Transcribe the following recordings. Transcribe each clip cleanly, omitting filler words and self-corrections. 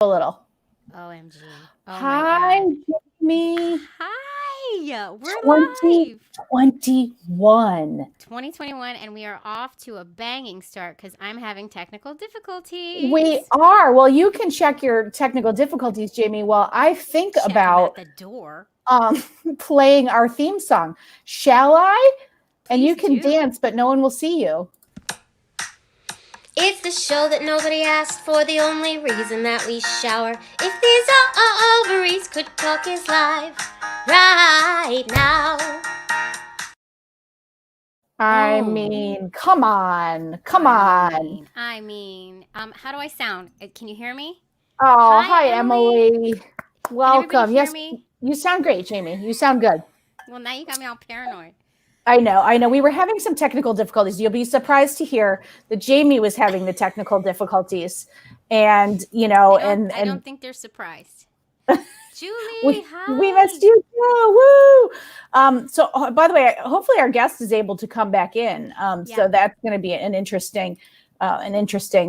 A little. OMG. Oh my Hi, God. Jamie. Hi. We're live. 2021. 2021, and we are off to a banging start because I'm having technical We difficulties. are. Well, you can check your technical difficulties, Jamie, while I think Check them at about the door. um, playing our theme song. Shall I? And you Please can do. dance, but no one will see you. It's the show that nobody asked for, the only reason that we shower. If these ovaries could talk is live right now. I Oh, mean, come on. Come I on. mean, I mean, how do I sound? Can you hear me? Oh, Hi, hi, Emily. Emily. Can everybody Welcome. hear Yes, me? you sound great, Jamie. You sound good. Well, now you got me all paranoid. I know, I know. We were having some technical difficulties. You'll be surprised to hear that Jamie was having the technical difficulties, and I don't think they're surprised. Julie, we missed hi. you too. Woo! So, by the way, hopefully our guest is able to come back in. So Yeah, that's going to be an interesting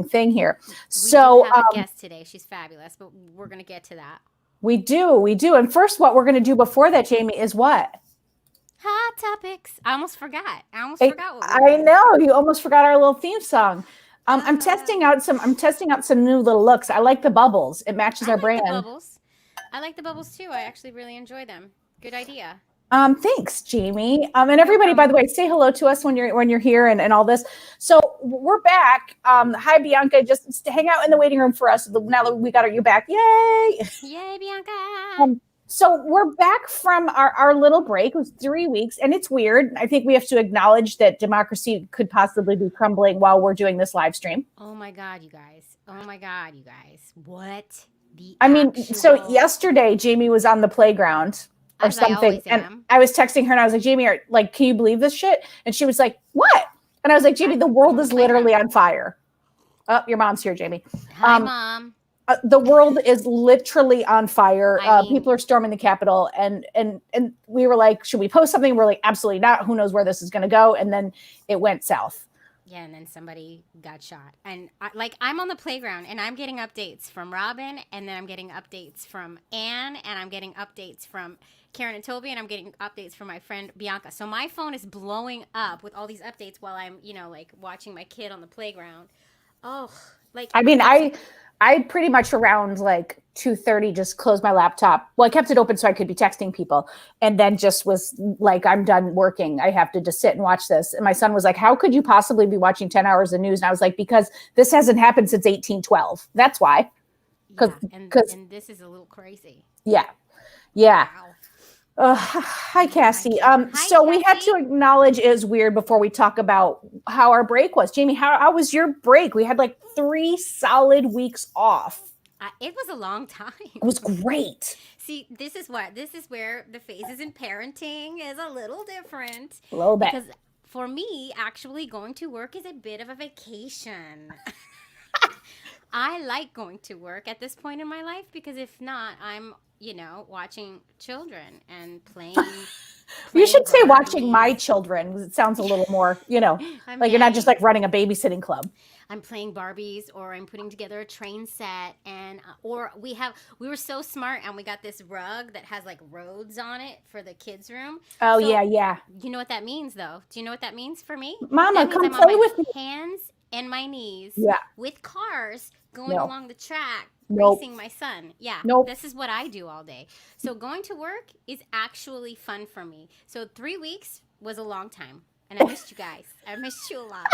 thing here. we do So, have a guest today. She's fabulous, but we're going to get to that. we do. And first, what we're going to do before that, Jamie, is what? Hot topics. I almost forgot. I almost forgot what we were I doing. know you almost forgot our little theme song. I'm Uh, testing out some. I'm testing out some new little looks. I like the bubbles. It matches I our like the brand. bubbles. I like the bubbles too. I actually really enjoy them. Good idea. Thanks, Jamie. And No everybody, by problem. the way, say hello to us when you're here and all this. So we're back. Hi, Bianca. Just hang out in the waiting room for us. Now that we got you back, yay! Yay, Bianca. Um, so we're back from our little break. It was 3 weeks, and it's weird. I think we have to acknowledge that democracy could possibly be crumbling while we're doing this live stream. Oh my God, you guys. Oh my God, you guys. What the I mean, so actual. yesterday Jamie was on the playground or As I something, always and am. I was texting her and I was like, Jamie, like, can you believe this shit? And she was like, what? And I was like, Jamie, the I'm world on the is literally playground. on fire. Oh, your mom's here, Jamie. Hi, Um, Mom. the world is literally on fire. I mean, People are storming the Capitol, and we were like, should we post something? We're like, absolutely not. Who knows where this is going to go? And then it went south. yeah, and then somebody got shot. And I'm on the playground and I'm getting updates from Robin, and then I'm getting updates from Anne, and I'm getting updates from Karen and Toby, and I'm getting updates from my friend Bianca. So my phone is blowing up with all these updates while I'm, like watching my kid on the playground. Oh, like I mean, it's I pretty much around like 2:30 just closed my laptop. Well, I kept it open so I could be texting people, and then just was like, I'm done working. I have to just sit and watch this. And my son was like, how could you possibly be watching 10 hours of news? And I was like, because this hasn't happened since 1812. That's why. Because yeah, because and this is a little crazy. yeah. Yeah. Wow. Hi, I Cassie. can't. Hi, So we had to Cassie. acknowledge it is weird before we talk about how our break was. Jamie, how was your break? We had like 3 solid weeks off. It was a long It was time. great. See, this is where the phases in parenting is a little different, A little bit. because for me, actually going to work is a bit of a vacation. I like going to work at this point in my life because if not, I'm, watching children and playing You playing should say watching Barbies. my children, 'cause it sounds a little more, I'm like you're not just hey, like running a babysitting club. I'm playing Barbies, or I'm putting together a train set, and or we were so smart and we got this rug that has like roads on it for the kids room. Oh, yeah, So yeah. you know what that means, though? Do you know what that means for me? Mama, That means come I'm on play my with me. hands and my knees Yeah. with cars going No. along the track Nope. racing my son. Yeah, Nope. this is what I do all day. So going to work is actually fun for me. So 3 weeks was a long time. And I missed you guys. I missed you a lot.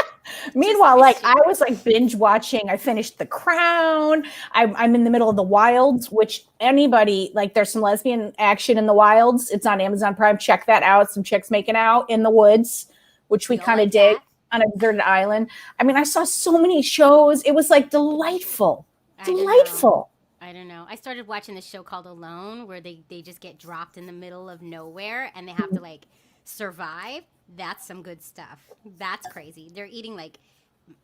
Just Meanwhile, like missed I you. was like binge watching. I finished The Crown. I'm in the middle of The Wilds, which anybody like. There's some lesbian action in The Wilds. It's on Amazon Prime. Check that out. Some chicks making out in the woods, which we We all kind of like dig that. on a deserted island. I mean, I saw so many shows. It was like delightful, I don't know. delightful. I don't know. I started watching this show called Alone, where they just get dropped in the middle of nowhere and they have to like survive. That's some good stuff. That's crazy. They're eating like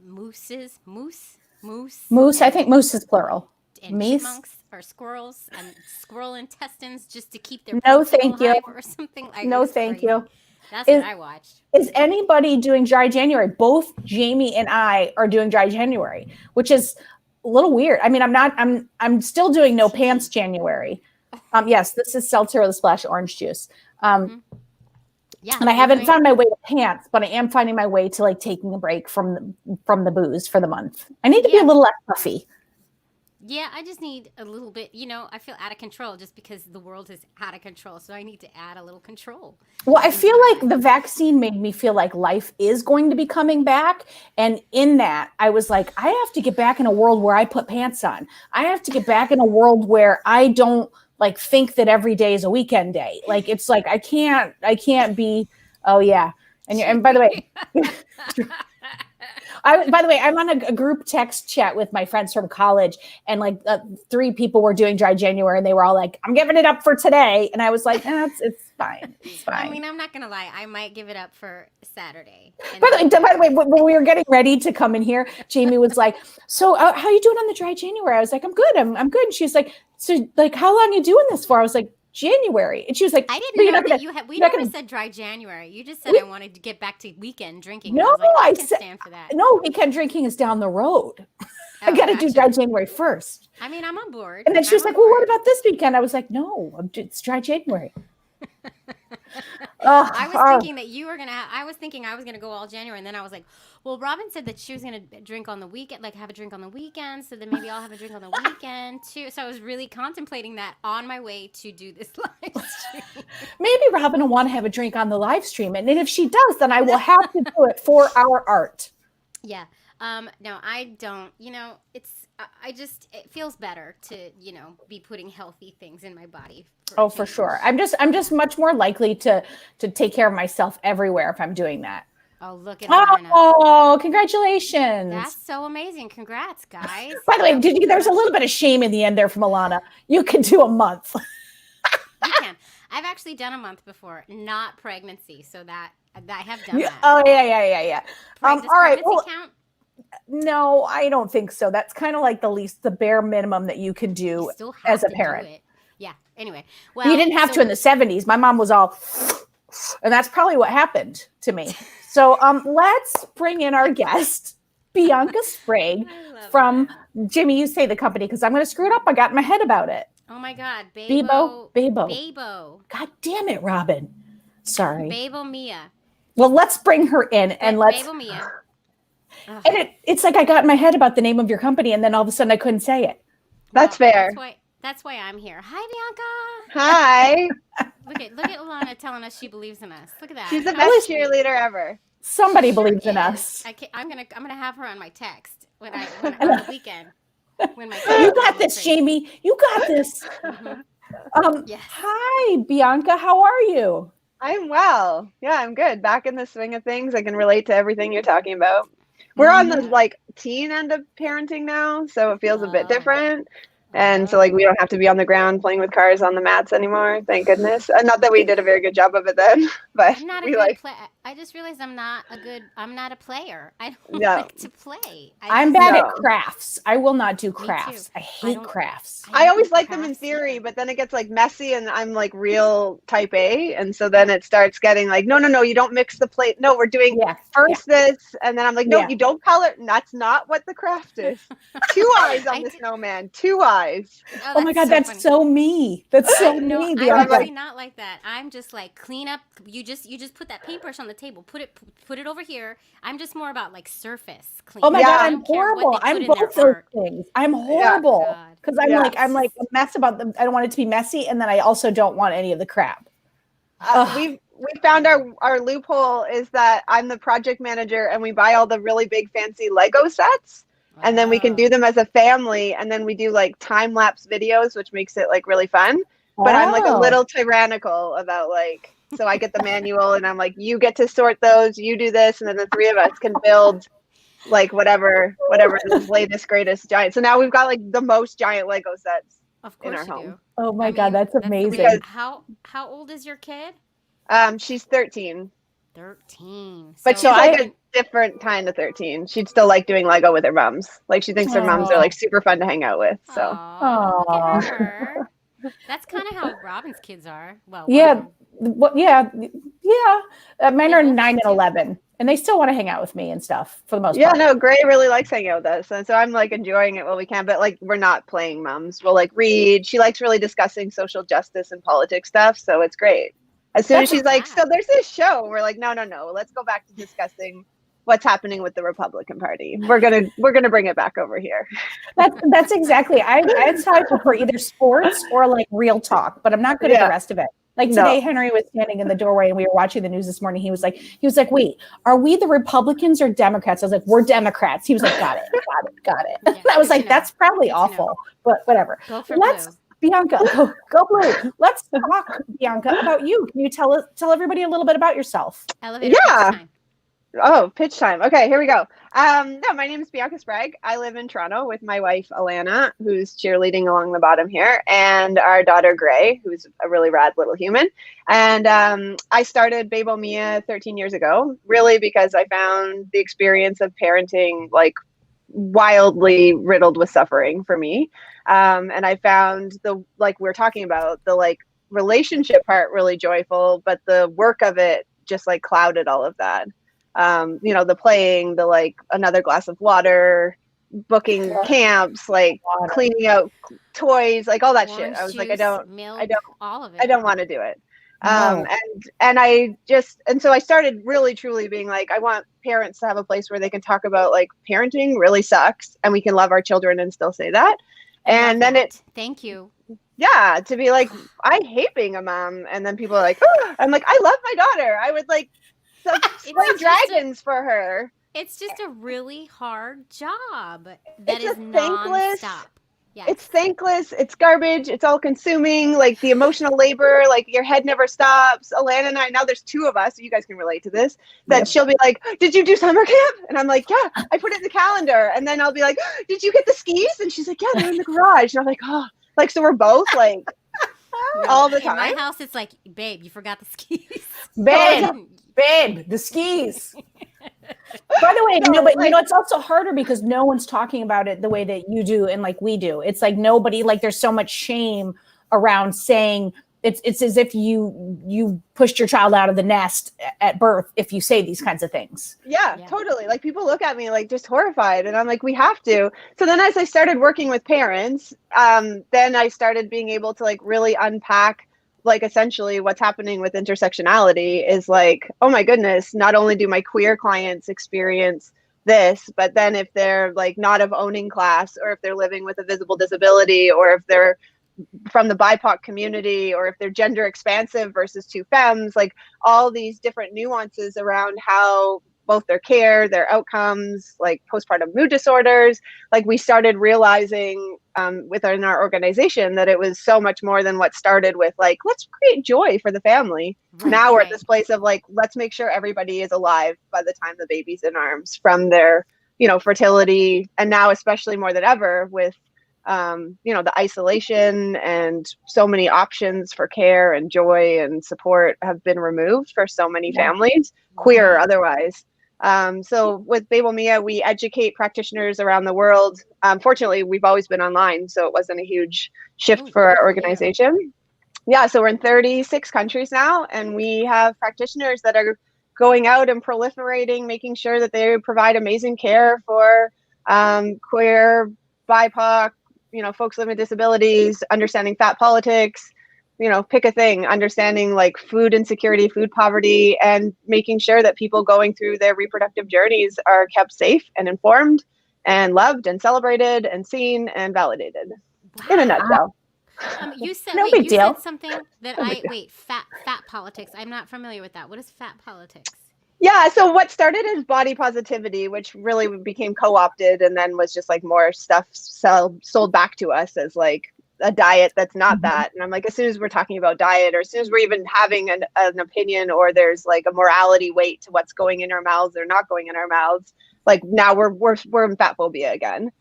moose, Moose. I think moose is plural. and Meese. chipmunks or squirrels and squirrel intestines just to keep their No, protein thank you. alive or something. Like it No, was thank crazy. you. That's what Is I watched. is anybody doing dry January? Both Jamie and I are doing dry January, which is little weird. I mean, I'm still doing no pants January. Yes, this is seltzer with a splash of orange juice. Yeah, and I haven't found my way to pants, but I am finding my way to like taking a break from the booze for the month. I need to be a little less puffy. Yeah, I just need a little bit, I feel out of control just because the world is out of control. So I need to add a little control. Well, I feel like the vaccine made me feel like life is going to be coming back. And in that, I was like, I have to get back in a world where I put pants on. I have to get back in a world where I don't like think that every day is a weekend day. Like, it's like, I can't be, oh yeah. And by the way, I'm on a group text chat with my friends from college, and like 3 people were doing dry January, and they were all like, I'm giving it up for today. And I was like, it's fine. It's fine. I mean, I'm not going to lie. I might give it up for Saturday. By the way, when we were getting ready to come in here, Jamie was like, so how you doing on the dry January? I was like, I'm good. I'm good. And she's like, so like, how long are you doing this for? I was like, January. And she was like, I didn't know that we never said dry January. You just said I wanted to get back to weekend drinking. No, I can stand for that. No, weekend drinking is down the road. I got to do dry January first. I mean, I'm on board. And then she was like, well, what about this weekend? I was like, no, it's dry January. I was thinking that you were going to I was thinking I was going to go all January. And then I was like, well, Robin said that she was going to drink on the weekend, like have a drink on the weekend. So then maybe I'll have a drink on the weekend too. So I was really contemplating that on my way to do this live stream. Maybe Robin will want to have a drink on the live stream. And then if she does, then I will have to do it for our art. Yeah. No, I don't, it feels better to, be putting healthy things in my body. For sure. I'm just much more likely to take care of myself everywhere if I'm doing that. Oh, look at Lana. Oh, congratulations. That's so amazing. Congrats, guys. By the way, there's a little bit of shame in the end there from Alana. You can do a month. You can. I've actually done a month before, not pregnancy. So that I have done that. Oh, yeah. Does all right. pregnancy count? No, I don't think so. That's kind of like the bare minimum that you can do as a parent. Yeah. Anyway, well, you didn't have to in the 70s. My mom was all, and that's probably what happened to me. So let's bring in our guest, Bianca Sprague from Jimmy. You say the company because I'm going to screw it up. I got in my head about it. Oh my God, Bebo. God damn it, Robin. Sorry. Bebo Mia. Well, let's bring her in and let's. Bebo Mia. And it's like I got in my head about the name of your company, and then all of a sudden I couldn't say it. That's fair. That's why I'm here. Hi, Bianca. Hi. Look at Alana telling us she believes in us. Look at that. She's the best cheerleader ever. Somebody believes in us. I'm gonna have her on my text when on the weekend. When my you got this, Jamie. You got this. Mm-hmm. Yes. Hi, Bianca. How are you? I'm well. Yeah, I'm good. Back in the swing of things. I can relate to everything you're talking about. We're on the teen end of parenting now, so it feels a bit different. And so we don't have to be on the ground playing with cars on the mats anymore. Thank goodness. Not that we did a very good job of it then, but I'm not a good player. I just realized I'm not a player. I don't like to play. I'm bad at crafts. I will not do crafts. I hate crafts. I always like them in theory, but then it gets messy and I'm real type A. And so then it starts getting no, you don't mix the plate. No, we're doing first this. And then I'm like, no, you don't color. That's not what the craft is. 2 eyes on the snowman. 2 eyes. Oh my God, that's funny. So me. That's so me. I'm actually not like that. I'm just clean up. You just put that paintbrush on the table. Put it over here. I'm just more about surface clean. Oh my God, I'm horrible. I'm both those things. I'm horrible because I'm a mess about them. I don't want it to be messy, and then I also don't want any of the crap. We found our loophole is that I'm the project manager, and we buy all the really big fancy Lego sets. And then we can do them as a family, and then we do time-lapse videos, which makes it really fun. But I'm a little tyrannical about so I get the manual, and I'm you get to sort those, you do this, and then the 3 of us can build whatever the latest greatest giant. So now we've got the most giant Lego sets in our home. Oh my God, that's amazing. How old is your kid? She's 13. 13. But she's a different kind of 13. She'd still like doing Lego with her mums. She thinks her mums are super fun to hang out with. So look at her. That's kind of how Robin's kids are. Well, mine are 9 and 11. And they still want to hang out with me and stuff for the most Yeah, part. no, Gray really likes hanging out with us. And so I'm like enjoying it while we can, but like we're not playing mums. We'll like read. She likes really discussing social justice and politics stuff. So it's great. As soon as she's like, so there's this show, we're like, no, let's go back to discussing what's happening with the Republican Party. We're gonna bring it back over here. That's exactly. I'd say I prefer either sports or like real talk, but I'm not good at the rest of it. Like today, Henry was standing in the doorway and we were watching the news this morning. He was like, wait, are we the Republicans or Democrats? I was like, we're Democrats. He was like, got it. Yeah, And I was like, that's probably awful, but whatever. Go for blue. Bianca, go blue. Let's talk, Bianca, about you. Can you tell everybody a little bit about yourself? Elevator pitch time. Oh, pitch time. Okay, here we go. No, my name is Bianca Sprague. I live in Toronto with my wife, Alana, who's cheerleading along the bottom here, and our daughter, Gray, who's a really rad little human. And I started Bebo Mia 13 years ago, really because I found the experience of parenting like wildly riddled with suffering for me. And I found the, like we're talking about, the like relationship part really joyful, but the work of it just like clouded all of that. The playing, the like another glass of water, booking camps, like cleaning out toys, like all that shit. I was like, I don't all of it. I don't want to do it. And so I started really truly being like, I want parents to have a place where they can talk about like parenting really sucks and we can love our children and still say that. And then thank you. Yeah, to be like, I hate being a mom. And then people are like, oh, I'm like, I love my daughter. I would like slay dragons for her. It's just a really hard job that is nonstop. Yes. It's thankless. It's garbage. It's all consuming. Like the emotional labor, like your head never stops. Alana and I, now there's two of us, so you guys can relate to this, that she'll be like, did you do summer camp? And I'm like, yeah, I put it in the calendar. And then I'll be like, did you get the skis? And she's like, yeah, they're in the garage. And I'm like, oh, like, so we're both like all the time. In my house, it's like, babe, you forgot the skis. Babe, the skis. By the way, it's also harder because no one's talking about it the way that you do and like we do. It's like nobody, like there's so much shame around saying it's as if you pushed your child out of the nest at birth if you say these kinds of things. Yeah, totally. Like people look at me like just horrified and I'm like, we have to. So then as I started working with parents, then I started being able to like really unpack like essentially what's happening with intersectionality is like, oh my goodness, not only do my queer clients experience this, but then if they're like not of owning class, or if they're living with a visible disability, or if they're from the BIPOC community, or if they're gender expansive versus two femmes, like all these different nuances around how both their care, their outcomes, like postpartum mood disorders, like we started realizing within our organization that it was so much more than what started with like, let's create joy for the family. Right, now we're at this place of like, let's make sure everybody is alive by the time the baby's in arms, from their, fertility. And now, especially more than ever with, the isolation and so many options for care and joy and support have been removed for so many families, queer or otherwise. So with Bebo Mia, we educate practitioners around the world. Fortunately, we've always been online, so it wasn't a huge shift for our organization. Yeah, so we're in 36 countries now, and we have practitioners that are going out and proliferating, making sure that they provide amazing care for queer, BIPOC, folks living with disabilities, understanding fat politics, pick a thing, understanding like food insecurity, food poverty, and making sure that people going through their reproductive journeys are kept safe and informed and loved and celebrated and seen and validated. In a nutshell. You said said something that fat politics. I'm not familiar with that. What is fat politics? Yeah, so what started as body positivity, which really became co-opted and then was just like more stuff sold back to us as like a diet that's not that. And I'm like, as soon as we're talking about diet, or as soon as we're even having an opinion, or there's like a morality weight to what's going in our mouths or not going in our mouths, like now we're in fat phobia again.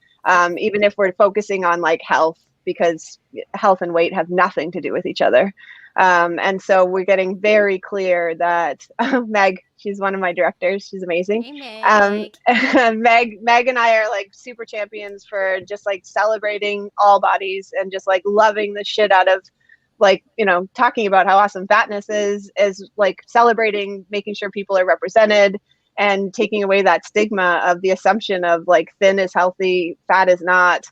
Even if we're focusing on like health, because health and weight have nothing to do with each other. And so we're getting very clear that Meg, she's one of my directors. She's amazing. Hey, Meg. Meg and I are like super champions for just like celebrating all bodies and just like loving the shit out of like, talking about how awesome fatness is like celebrating, making sure people are represented. and taking away that stigma of the assumption of like thin is healthy, fat is not.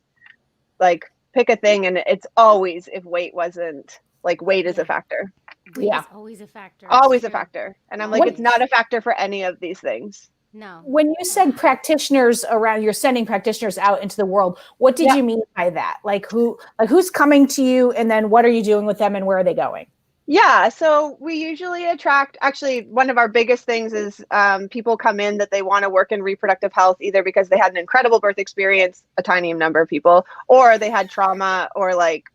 Like pick a thing, and it's always, if weight wasn't, like weight is a factor. Weight Yeah. is always a factor. Always It's a true. factor. And I'm like, Always. it's not a factor for any of these things. No. When you said practitioners around, you're sending practitioners out into the world. What did you mean by that? Like who's coming to you, and then what are you doing with them, and where are they going? Yeah, so we usually attract, actually, one of our biggest things is people come in that they want to work in reproductive health, either because they had an incredible birth experience, a tiny number of people, or they had trauma or like,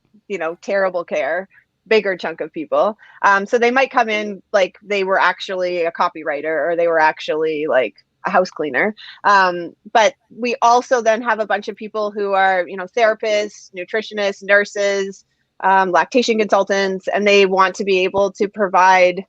terrible care, bigger chunk of people. So they might come in like they were actually a copywriter, or they were actually like a house cleaner. But we also then have a bunch of people who are, therapists, nutritionists, nurses, lactation consultants, and they want to be able to provide,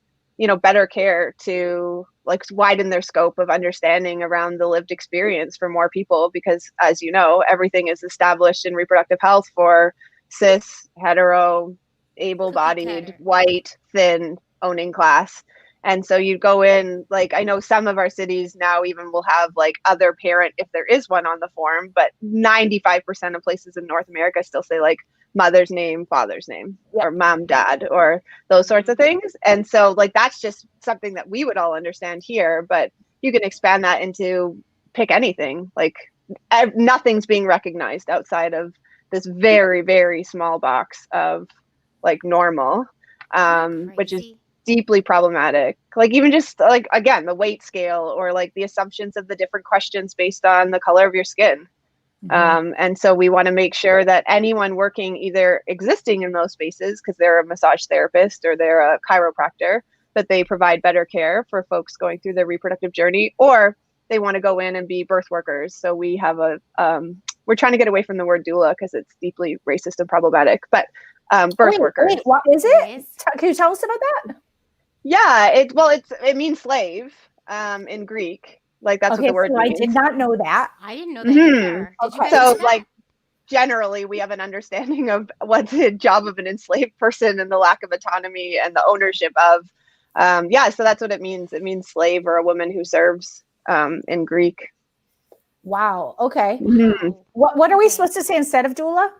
better care to like widen their scope of understanding around the lived experience for more people. Because as you know, everything is established in reproductive health for cis, hetero, able-bodied, white, thin, owning class. And so you go in, like, I know some of our cities now even will have like other parent, if there is one on the form, but 95% of places in North America still say like mother's name, father's name, or mom, dad, or those sorts of things. And so like that's just something that we would all understand here, but you can expand that into pick anything. Like nothing's being recognized outside of this very, very small box of like normal, which is deeply problematic. Like even just like, again, the weight scale, or like the assumptions of the different questions based on the color of your skin. And so we want to make sure that anyone working, either existing in those spaces because they're a massage therapist or they're a chiropractor, that they provide better care for folks going through their reproductive journey, or they want to go in and be birth workers. So we have we're trying to get away from the word doula because it's deeply racist and problematic, but birth workers. Wait, what is it? Can you tell us about that? Yeah, it means slave in Greek. Like that's what the word means. I did not know that. I didn't know that either. Did you guys know that? Like generally we have an understanding of what's the job of an enslaved person and the lack of autonomy and the ownership of so that's what it means. It means slave, or a woman who serves in Greek. Wow. Okay. What are we supposed to say instead of doula?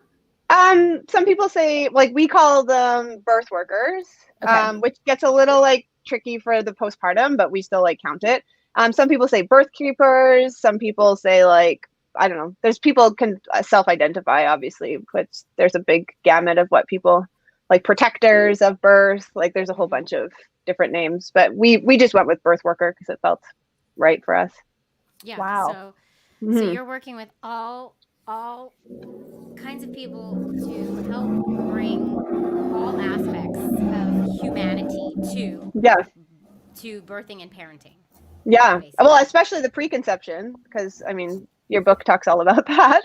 Some people say, like, we call them birth workers, which gets a little like tricky for the postpartum, but we still like count it. Some people say birth keepers. Some people say, like, I don't know. There's people can self-identify, obviously, but there's a big gamut of what people like, protectors of birth. Like there's a whole bunch of different names, but we just went with birth worker because it felt right for us. Yeah. Wow. So you're working with all kinds of people to help bring all aspects of humanity to birthing and parenting. Yeah. Basically. Well, especially the preconception, because I mean, your book talks all about that.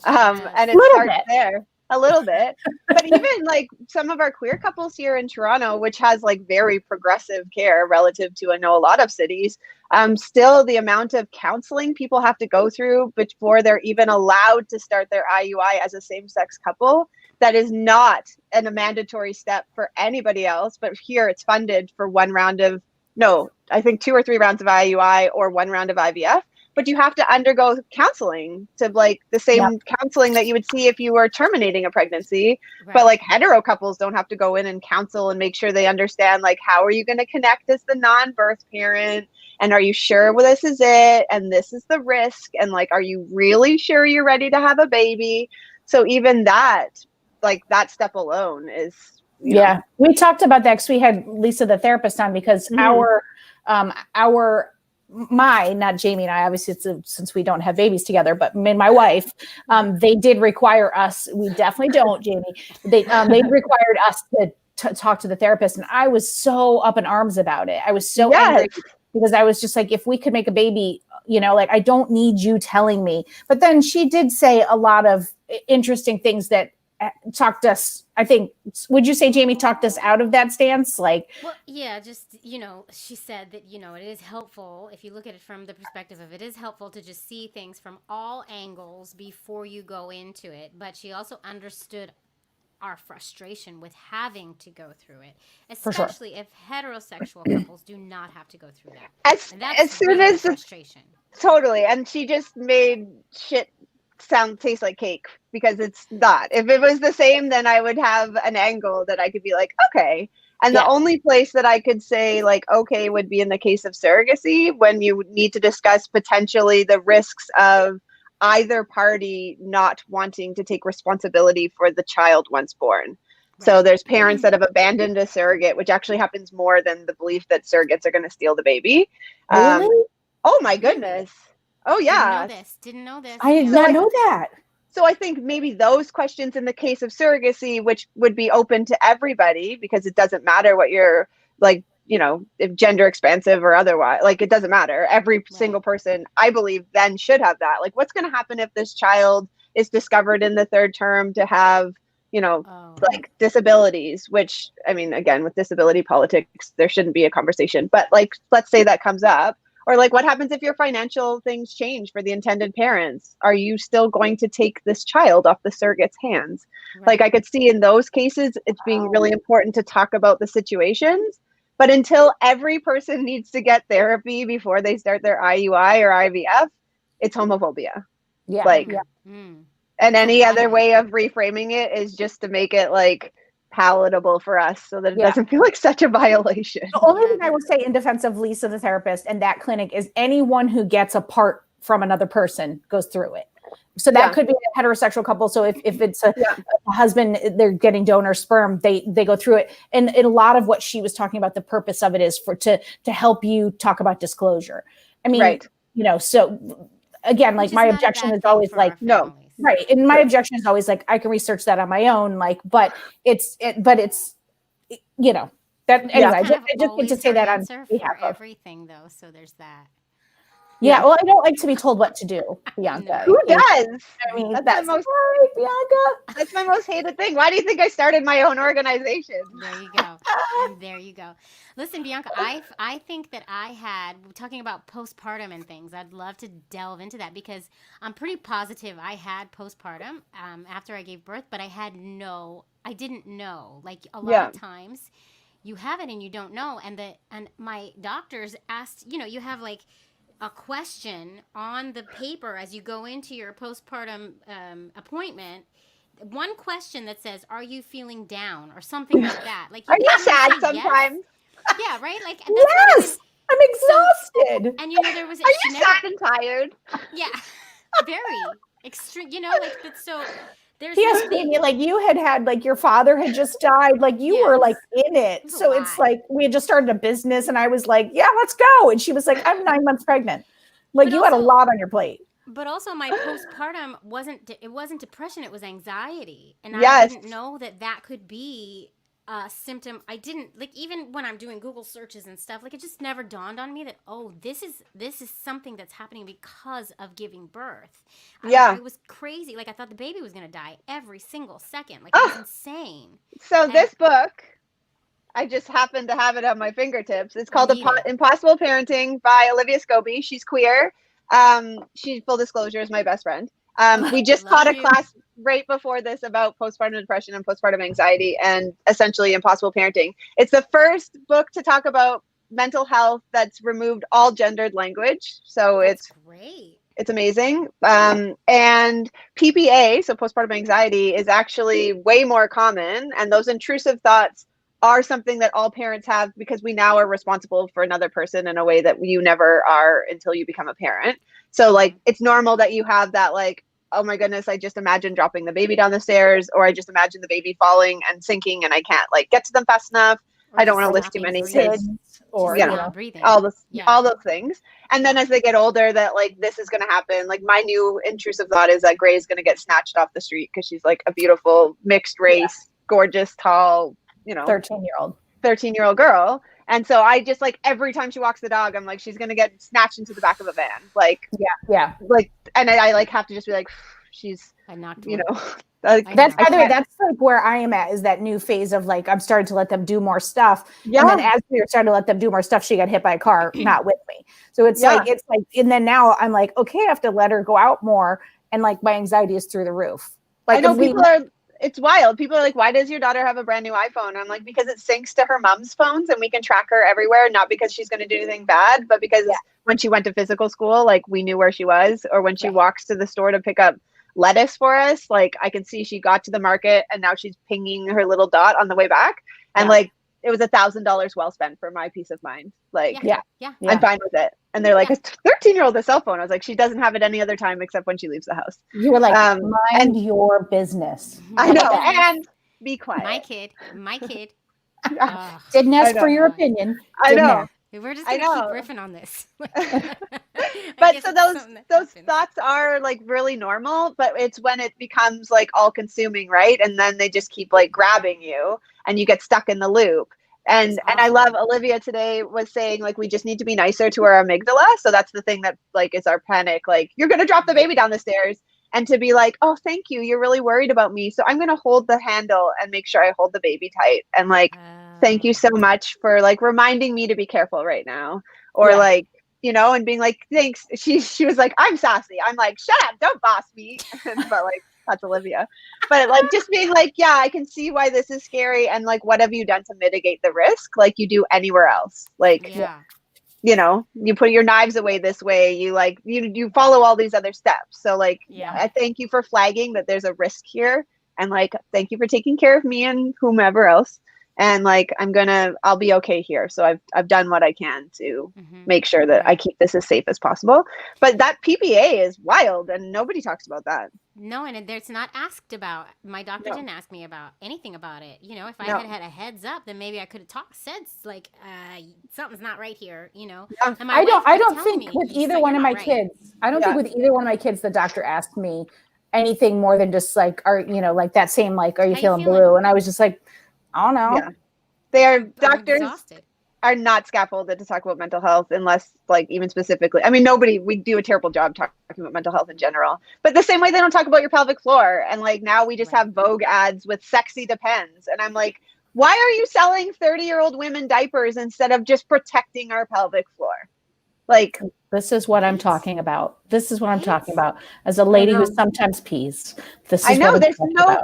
And it starts there a little bit. But even like some of our queer couples here in Toronto, which has like very progressive care relative to, I know, a lot of cities, still the amount of counseling people have to go through before they're even allowed to start their IUI as a same-sex couple, that is not a mandatory step for anybody else. But here it's funded for one round of, no, I think 2 or 3 rounds of IUI or 1 round of IVF. But you have to undergo counseling, to like the same counseling that you would see if you were terminating a pregnancy. Right. But like hetero couples don't have to go in and counsel and make sure they understand, like, how are you going to connect as the non-birth parent? And are you sure this is it? And this is the risk. And like, are you really sure you're ready to have a baby? So even that, like that step alone is, we talked about that because we had Lisa, the therapist, on, because not Jamie and I, obviously, since we don't have babies together, but me and my wife, they did require us. We definitely don't, Jamie. They required us to talk to the therapist, and I was so up in arms about it. I was so angry because I was just like, if we could make a baby, like, I don't need you telling me. But then she did say a lot of interesting things that talked us, I think, would you say, Jamie, talked us out of that stance? Like, well, yeah, just, she said that, it is helpful, if you look at it from the perspective of, it is helpful to just see things from all angles before you go into it. But she also understood our frustration with having to go through it, For sure. especially if heterosexual couples do not have to go through that. And that's As soon really as the frustration. totally, and she just made shit taste like cake, because it's not. If it was the same, then I would have an angle that I could be like, okay. And the only place that I could say like okay would be in the case of surrogacy, when you need to discuss potentially the risks of either party not wanting to take responsibility for the child once born. So there's parents that have abandoned a surrogate, which actually happens more than the belief that surrogates are going to steal the baby. Really? Oh my goodness. Oh yeah. Didn't know this. I did not know that. So I think maybe those questions in the case of surrogacy, which would be open to everybody, because it doesn't matter what you're like, you know, if gender expansive or otherwise, like it doesn't matter. Every single person, I believe, then should have that. Like, what's going to happen if this child is discovered in the third term to have, you know, like disabilities, which, I mean, again, with disability politics, there shouldn't be a conversation, but like, let's say that comes up. Or like, what happens if your financial things change for the intended parents? Are you still going to take this child off the surrogate's hands? Like, I could see in those cases, it's being really important to talk about the situations. But until every person needs to get therapy before they start their IUI or IVF, it's homophobia. Yeah. Like, Mm. and any other way of reframing it is just to make it like palatable for us, so that it doesn't feel like such a violation. The only thing I will say in defense of Lisa, the therapist, and that clinic is anyone who gets a part from another person goes through it. So that could be a heterosexual couple. So if it's a husband, they're getting donor sperm, they go through it. And a lot of what she was talking about, the purpose of it is to help you talk about disclosure. I mean, you know, so again, like my objection is always like, no. Right. And my objection is always like, I can research that on my own. Like, but it's, you know, that anyway, I just get to say that on behalf of everything though. So there's that. Yeah. Well, I don't like to be told what to do, Bianca. Who does? I mean, that's right, Bianca. That's my most hated thing. Why do you think I started my own organization? There you go. And there you go. Listen, Bianca, I think that talking about postpartum and things, I'd love to delve into that, because I'm pretty positive I had postpartum after I gave birth, but I didn't know. Like a lot of times you have it and you don't know. And my doctors asked, you know, you have like a question on the paper as you go into your postpartum appointment. One question that says, "Are you feeling down?" or something like that. Like, are you sad sometimes? Yes. Yeah, right. Like, yes, I'm exhausted. So, and you know, there was. Are you sad and tired? Yeah, very extreme. You know, like that's so. There's like you had like your father had just died, like you were like in it. So it's like we had just started a business and I was like, yeah, let's go. And she was like, I'm 9 months pregnant. Like you had a lot on your plate. But also my postpartum wasn't depression, it was anxiety. And I didn't know that could be a symptom. I didn't, like, even when I'm doing Google searches and stuff, like it just never dawned on me that, oh, this is something that's happening because of giving birth. It was crazy. Like I thought the baby was going to die every single second. Like it was insane. So this book, I just happen to have it on my fingertips. It's called Impossible Parenting by Olivia Scobie. She's queer. She, full disclosure, is my best friend. We just taught a class right before this about postpartum depression and postpartum anxiety and essentially impossible parenting. It's the first book to talk about mental health that's removed all gendered language. So it's great. It's amazing. And PPA, so postpartum anxiety, is actually way more common. And those intrusive thoughts are something that all parents have, because we now are responsible for another person in a way that you never are until you become a parent. So like, it's normal that you have that, like, oh my goodness, I just imagined dropping the baby down the stairs, or I just imagined the baby falling and sinking and I can't like get to them fast enough. I don't want to list too many things, or you know, all those things. And then as they get older, that like this is going to happen. Like my new intrusive thought is that Gray is going to get snatched off the street because she's like a beautiful mixed race, gorgeous, tall, you know, 13-year-old girl. And so I just like every time she walks the dog, I'm like, she's going to get snatched into the back of a van. Like, like, and I like have to just be like, she's, you know, that's by the way, that's like where I am at, is that new phase of like, I'm starting to let them do more stuff. Yeah. And then as we were starting to let them do more stuff, she got hit by a car, not with me. So it's like, and then now I'm like, okay, I have to let her go out more. And like my anxiety is through the roof. Like I know people are it's wild. People are like, why does your daughter have a brand new iPhone? I'm like, because it syncs to her mom's phones and we can track her everywhere, not because she's going to do anything bad, but because when she went to physical school, like we knew where she was, or when she walks to the store to pick up lettuce for us, like I can see she got to the market and now she's pinging her little dot on the way back. And like, it was $1,000 well spent for my peace of mind. Like, I'm fine with it. And they're like, a 13-year-old a cell phone. I was like, she doesn't have it any other time except when she leaves the house. You were like, mind your business. I know, and be quiet. My kid. Didn't ask for your opinion. I know. We're just gonna keep riffing on this. But so those thoughts are like really normal, but it's when it becomes like all consuming, right? And then they just keep like grabbing you and you get stuck in the loop. And I love Olivia today was saying like we just need to be nicer to our amygdala. So that's the thing that like is our panic. Like you're gonna drop the baby down the stairs, and to be like, oh, thank you, you're really worried about me, so I'm gonna hold the handle and make sure I hold the baby tight. And like, thank you so much for like reminding me to be careful right now, or like, you know, and being like, thanks. She was like, I'm sassy. I'm like, shut up, don't boss me. But like, that's Olivia. But like just being like, yeah, I can see why this is scary, and like what have you done to mitigate the risk like you do anywhere else? Like you know, you put your knives away this way, you like you follow all these other steps. So like I thank you for flagging that there's a risk here, and like thank you for taking care of me and whomever else. And like I'll be okay here. So I've done what I can to make sure that I keep this as safe as possible. But that PPA is wild, and nobody talks about that. No, and it's not asked about. My doctor didn't ask me about anything about it. You know, if I had a heads up, then maybe I could have said like something's not right here. You know, I don't think with either one of my kids. I don't think with either one of my kids the doctor asked me anything more than just like, like that same like, are you feeling blue? And I was just like, I don't know. Yeah. Doctors are not scaffolded to talk about mental health unless like even specifically. I mean, we do a terrible job talking about mental health in general, but the same way they don't talk about your pelvic floor. And like now we just have Vogue ads with sexy depends. And I'm like, why are you selling 30-year-old women diapers instead of just protecting our pelvic floor? Like, this is what I'm talking about. This is what I'm talking about. As a lady who sometimes pees, this is I know what there's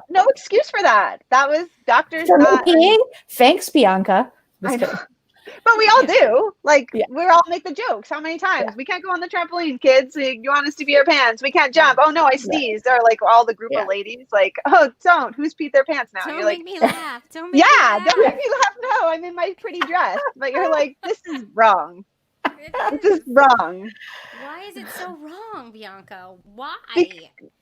no excuse for that. That was doctors for not peeing. Thanks, Bianca. I know. But we all do. Like we all make the jokes. How many times we can't go on the trampoline, kids? You want us to be our pants? We can't jump. Oh no, I sneezed. Or like all the group of ladies, like, oh, don't. Who's peed their pants now? Don't you're make like, me laugh. Don't make me laugh. Don't make me laugh. No, I'm in my pretty dress. But you're like, this is wrong. This is wrong. Why is it so wrong, Bianca? Why?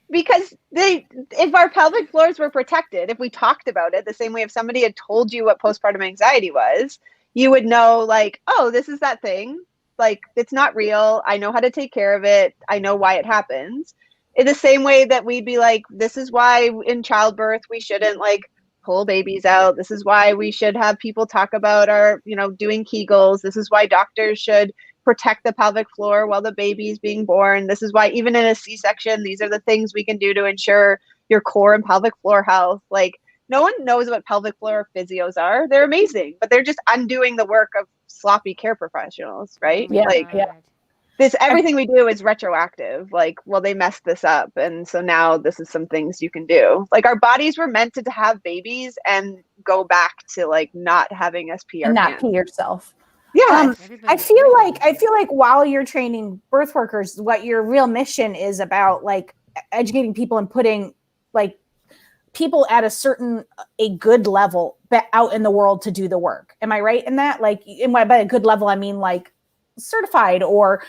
Because if our pelvic floors were protected, if we talked about it the same way, if somebody had told you what postpartum anxiety was, you would know like, oh, this is that thing. Like, it's not real. I know how to take care of it. I know why it happens. In the same way that we'd be like, this is why in childbirth we shouldn't like pull babies out. This is why we should have people talk about our, doing Kegels. This is why doctors should protect the pelvic floor while the baby's being born. This is why even in a C-section, these are the things we can do to ensure your core and pelvic floor health. Like, no one knows what pelvic floor physios are. They're amazing, but they're just undoing the work of sloppy care professionals, right? Everything we do is retroactive. Like, well, they messed this up, and so now this is some things you can do. Like, our bodies were meant to have babies and go back to like not having us pee our pants. Not pee yourself. Yeah. I feel like while you're training birth workers, what your real mission is about, like educating people and putting like people at a good level out in the world to do the work. Am I right in that? Like, by a good level, I mean like certified or,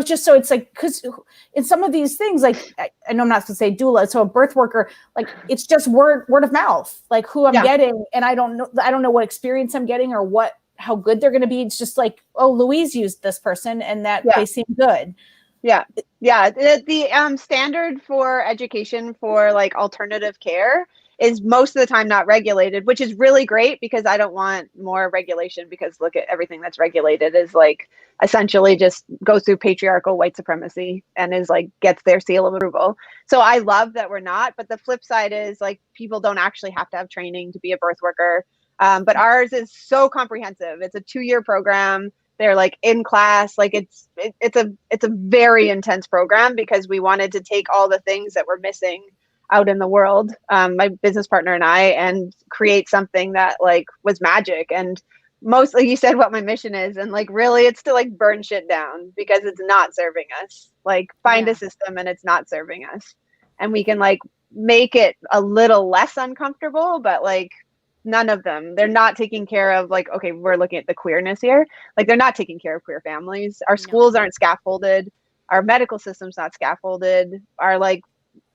just so it's like, because in some of these things, like I know I'm not supposed to say doula, so a birth worker, like it's just word of mouth, like who I'm getting. And I don't know what experience I'm getting or how good they're going to be. It's just like, oh, Louise used this person and that they seem good. Yeah. The standard for education for like alternative care is most of the time not regulated, which is really great because I don't want more regulation, because look at everything that's regulated is like essentially just goes through patriarchal white supremacy and is like gets their seal of approval. So I love that we're not, but the flip side is like people don't actually have to have training to be a birth worker. But ours is so comprehensive. It's a 2-year program. They're like in class, like it's a very intense program because we wanted to take all the things that were missing out in the world, my business partner and I, and create something that like was magic. And mostly you said what my mission is, and like really it's to like burn shit down because it's not serving us. Like find a system and it's not serving us. And we can like make it a little less uncomfortable, but like none of them, they're not taking care of like, okay, we're looking at the queerness here. Like they're not taking care of queer families. Our schools aren't scaffolded. Our medical system's not scaffolded. Our like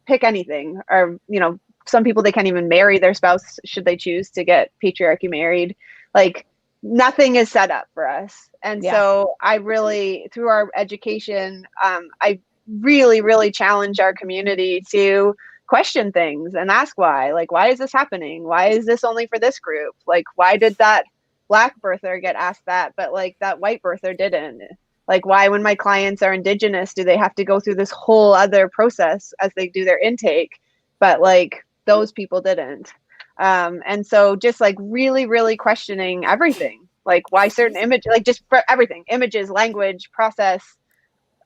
pick anything, or you know, some people they can't even marry their spouse should they choose to get patriarchy married. Like nothing is set up for us. And so I really, through our education, I really challenge our community to question things and ask why. Like, why is this happening? Why is this only for this group? Like, why did that Black birther get asked that, but like that white birther didn't? Like, why, when my clients are Indigenous, do they have to go through this whole other process as they do their intake, but like those people didn't? And so just like really questioning everything, like why certain image, like just for everything, images, language, process,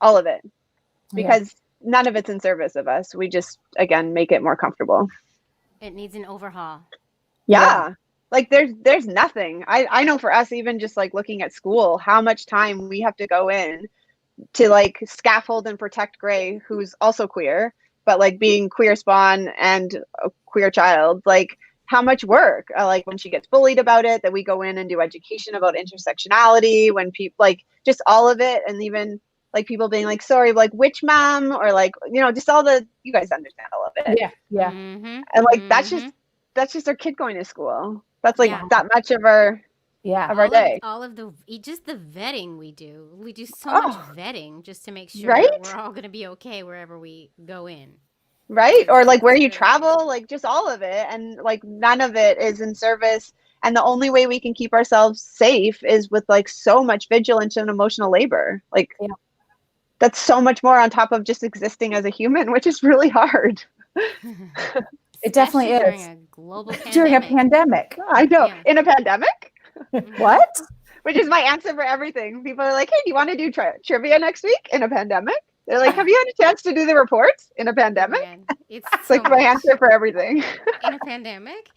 all of it, because none of it's in service of us. We just, again, make it more comfortable. It needs an overhaul. Yeah. Like there's nothing. I know for us, even just like looking at school, how much time we have to go in to like scaffold and protect Gray, who's also queer, but like being queer spawn and a queer child, like how much work, like when she gets bullied about it, that we go in and do education about intersectionality, when people like just all of it. And even like people being like, sorry, like which mom, or like, you know, just all the, you guys understand all of it. Yeah. Mm-hmm. And like, that's just our kid going to school. That's like that much of our our day. All of the just the vetting we do. We do so much vetting just to make sure we're all going to be okay wherever we go in. Right? Or like where you travel, like just all of it. And like none of it is in service. And the only way we can keep ourselves safe is with like so much vigilance and emotional labor. Like that's so much more on top of just existing as a human, which is really hard. It definitely is. During a global pandemic. During a pandemic. I know. Yeah. In a pandemic? What? Which is my answer for everything. People are like, hey, do you want to do trivia next week? In a pandemic? They're like, have you had a chance to do the reports in a pandemic? It's so like my answer for everything. In a pandemic?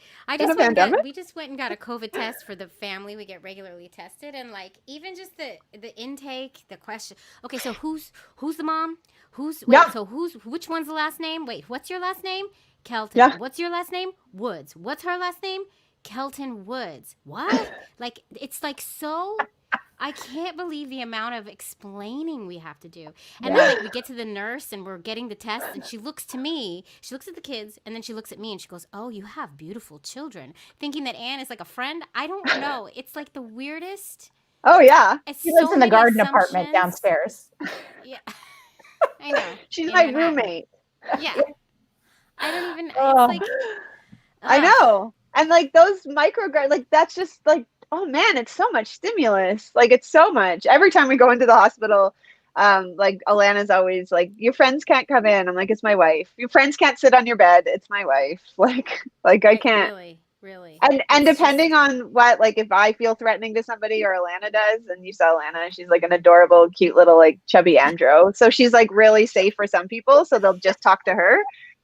We just went and got a COVID test for the family. We get regularly tested, and like even just the intake, the question. Okay, so who's the mom? Which one's the last name? Wait, what's your last name? Kelton. Yeah. What's your last name? Woods. What's her last name? Kelton Woods. What? Like it's like so. I can't believe the amount of explaining we have to do. And then like we get to the nurse and we're getting the test, and she looks to me, she looks at the kids, and then she looks at me and she goes, oh, you have beautiful children. Thinking that Anne is like a friend. I don't know. It's like the weirdest. Oh, yeah. She lives in the garden apartment downstairs. Yeah. I know. She's my roommate. Yeah. I don't even, it's like. I know. And like those like that's just like, oh man, it's so much stimulus. Like it's so much. Every time we go into the hospital, like Alana's always like, your friends can't come in. I'm like, it's my wife. Your friends can't sit on your bed. It's my wife. Like I can't. Really. And depending on what, like if I feel threatening to somebody or Alana does, and you saw Alana, she's like an adorable, cute little like chubby andro. So she's like really safe for some people. So they'll just talk to her.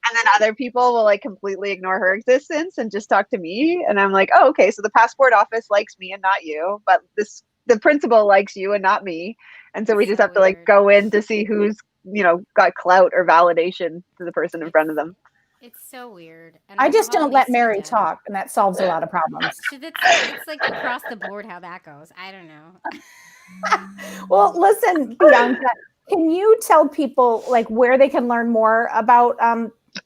And then other people will like completely ignore her existence and just talk to me. And I'm like, oh, okay. So the passport office likes me and not you, but the principal likes you and not me. And so we just have to like go in to see who's, you know, got clout or validation to the person in front of them. It's so weird. And I just don't let Mary talk, and that solves a lot of problems. It's like across the board how that goes. I don't know. Well, listen, Bianca, can you tell people like where they can learn more about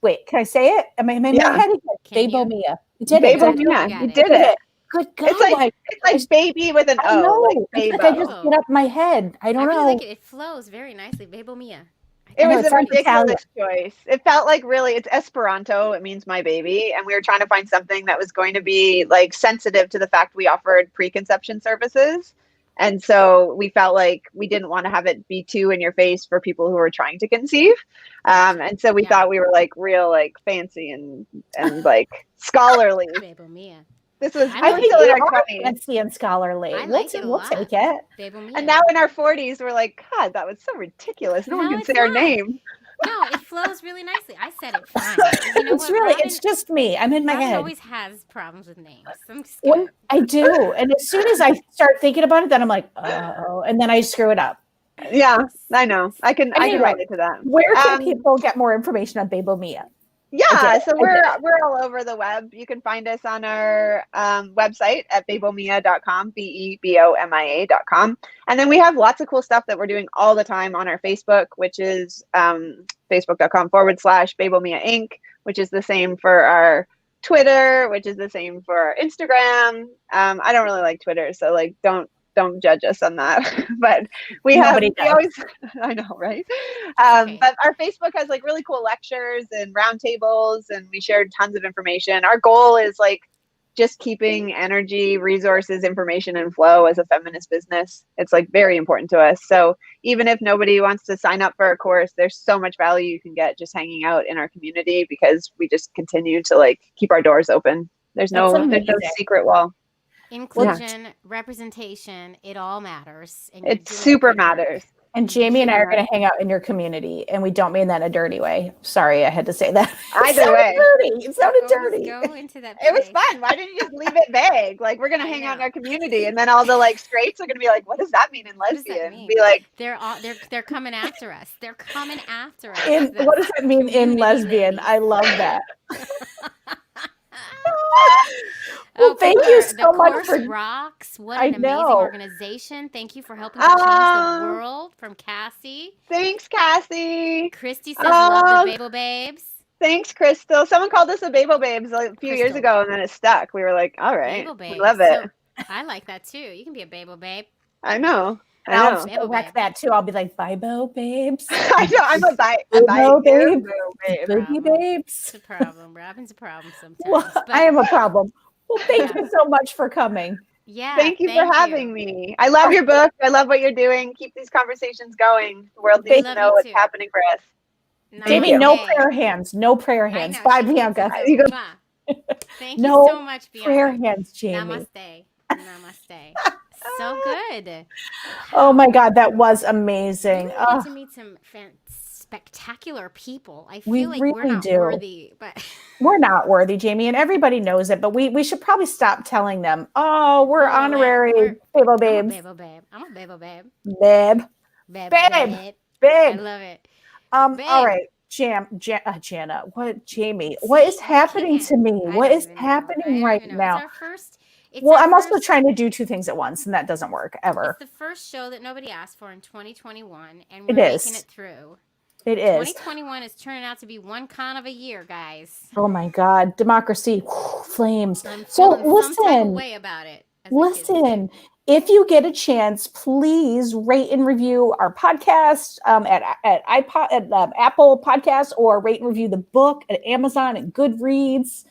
wait, can I say it? Am I in my head? Bebo Mia. You did it. Bebo Mia. You did it. Good God. It's like baby with an O. Like Bebo. I just get up my head. I don't know. Like it flows very nicely. Bebo Mia. It was a ridiculous choice. It felt like really, it's Esperanto. It means my baby. And we were trying to find something that was going to be like sensitive to the fact we offered preconception services. And so we felt like we didn't want to have it be too in your face for people who were trying to conceive. And so we thought we were like real, like fancy and like scholarly. Bebo Mia. This was I think still in our 20s. Fancy and scholarly. We'll take it. Bebo Mia. And now in our 40s, we're like, God, that was so ridiculous. No one can say our name. No, it flows really nicely. I said it fine. You know It's what, really, Robin? it's just me. I'm in my Robin head. always has problems with names. I'm just When gonna. I do. And as soon as I start thinking about it, then I'm like, oh, and then I screw it up. Yeah, I know. I can Anyway, relate to that. where can people get more information on Bebo Mia? Yeah, so I get we're all over the web. You can find us on our website at bebomia.com, bebomia.com. And then we have lots of cool stuff that we're doing all the time on our Facebook, which is facebook.com/bebomia Inc., which is the same for our Twitter, which is the same for our Instagram. I don't really like Twitter, so like don't judge us on that. But we always, I know, right? Okay. But our Facebook has like really cool lectures and roundtables, and we shared tons of information. Our goal is like just keeping energy, resources, information, and flow as a feminist business. It's like very important to us. So even if nobody wants to sign up for a course, there's so much value you can get just hanging out in our community, because we just continue to like keep our doors open. There's no secret wall. Inclusion, representation, it all matters. And it super matters. And Jamie and I are going to hang out in your community, and we don't mean that in a dirty way. Sorry, I had to say that. Either way. It sounded dirty. Go into that it was fun. Why didn't you just leave it vague? Like, we're going to hang out in our community, and then all the like straights are going to be like, what does that mean in lesbian? Be like, they're coming after us. They're coming after us. What does that mean in lesbian? I love that. Well, thank you so much for rocks. What an amazing organization. Thank you for helping to change the world. From Cassie. Thanks, Cassie. Christy says love the Bebo Babes. Thanks, Crystal. Someone called us a Bebo Babes a few years ago, and then it stuck. We were like, all right, we love it. So, I like that too. You can be a Bebo Babe. I know. I'll correct that too. I'll be like, Bibo Babes. I know. I'm a Bibo Babe. Baby Babes. It's a problem. Robin's a problem sometimes. Well, I am a problem. Well, thank you so much for coming. Yeah. Thank you for having me. I love your book. I love what you're doing. Keep these conversations going. The world needs to know what's happening for us. Jamie, no prayer hands. No prayer hands. Bye, Bianca. Thank you so much, Bianca. Prayer hands, Jamie. Namaste. So good. Oh my God, that was amazing. We get to meet some spectacular people. I feel like we're not worthy, but we're not worthy, Jamie, and everybody knows it. But we should probably stop telling them, "Oh, we're honorary Bebo Babes." I'm a Bebo Babe. I'm a Bebo Babe. Babe. I love it. All right, Jana. Jamie? What is happening to me? What is happening right now? It's our first. I'm also trying to do two things at once, and that doesn't work ever. It's the first show that nobody asked for in 2021, and we're making it through. It is. 2021 is turning out to be one con of a year, guys. Oh my God, democracy, flames. So listen, some type of way about it. Listen, if you get a chance, please rate and review our podcast at Apple Podcasts, or rate and review the book at Amazon and Goodreads.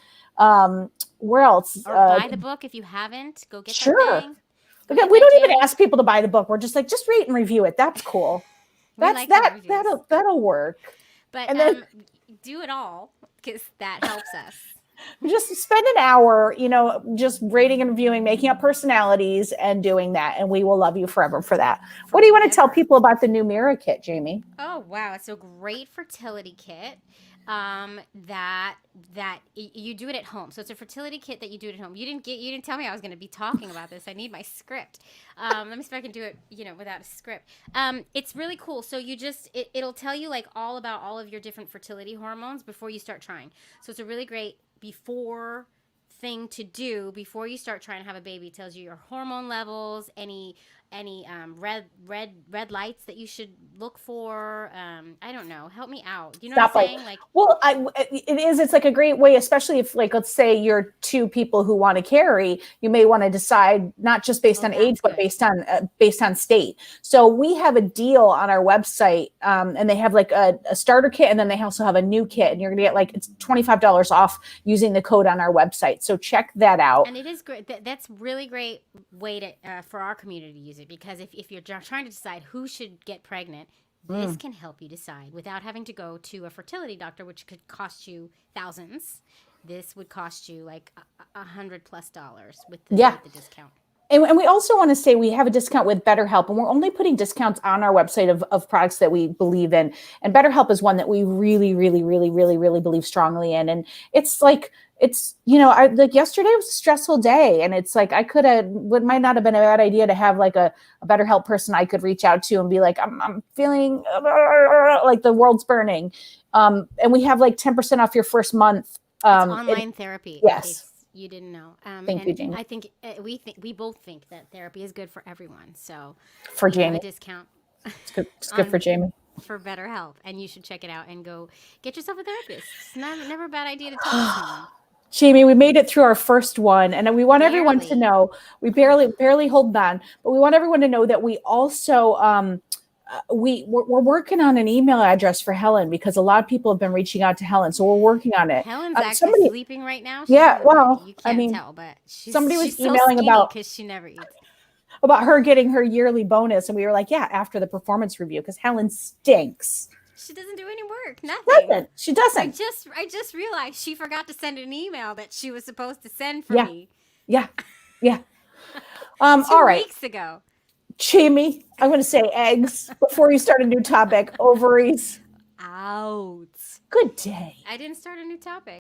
Where else? Or buy the book if you haven't. Go get that thing. Okay, we don't even ask people to buy the book. We're just like, just rate and review it. That's cool. That'll work. But then, do it all, because that helps us. Just spend an hour, just rating and reviewing, making up personalities, and doing that, and we will love you forever for that. What do you want to tell people about the new Mirror Kit, Jamie? Oh wow, it's a great fertility kit. That you do it at home. So it's a fertility kit that you do it at home. You didn't tell me I was going to be talking about this. I need my script. Let me see if I can do it, without a script. It's really cool. So you just, it'll tell you like all about all of your different fertility hormones before you start trying. So it's a really great before thing to do before you start trying to have a baby. It tells you your hormone levels, any red lights that you should look for. I don't know. Help me out. You know what I'm saying? It's like a great way, especially if, like, let's say you're two people who want to carry, you may want to decide not just based on age, but based on state. So we have a deal on our website, and they have like a starter kit, and then they also have a new kit, and you're gonna get it's $25 off using the code on our website. So check that out. And it is great. That's really great way to for our community to use it, because if you're trying to decide who should get pregnant, this can help you decide without having to go to a fertility doctor, which could cost you thousands. This would cost you like $100+ with the discount. And we also want to say we have a discount with BetterHelp, and we're only putting discounts on our website of products that we believe in. And BetterHelp is one that we really, really, really, really, really believe strongly in. And it's like, I like yesterday was a stressful day, and it's like it might not have been a bad idea to have like a BetterHelp person I could reach out to and be like, I'm feeling like the world's burning. And we have like 10% off your first month. It's online therapy. Yes. You didn't know. Thank you, Jamie. I think we both think that therapy is good for everyone. So for we Jamie, have a discount. It's good for Jamie. For BetterHelp, and you should check it out and go get yourself a therapist. It's never a bad idea to talk to someone. Jamie, we made it through our first one, and we want everyone to know we barely hold on, but we want everyone to know that we also we're working on an email address for Helen, because a lot of people have been reaching out to Helen, so we're working on it. Helen's actually sleeping right now. You can't tell, but somebody was she's emailing so about because she never eats. About her getting her yearly bonus, and we were like, yeah, after the performance review, because Helen stinks. She doesn't do any work. Nothing. She doesn't. I just realized she forgot to send an email that she was supposed to send for me. Yeah. 2 all right. weeks ago. Jamie, I'm going to say eggs before you start a new topic. Ovaries. Out. Good day. I didn't start a new topic.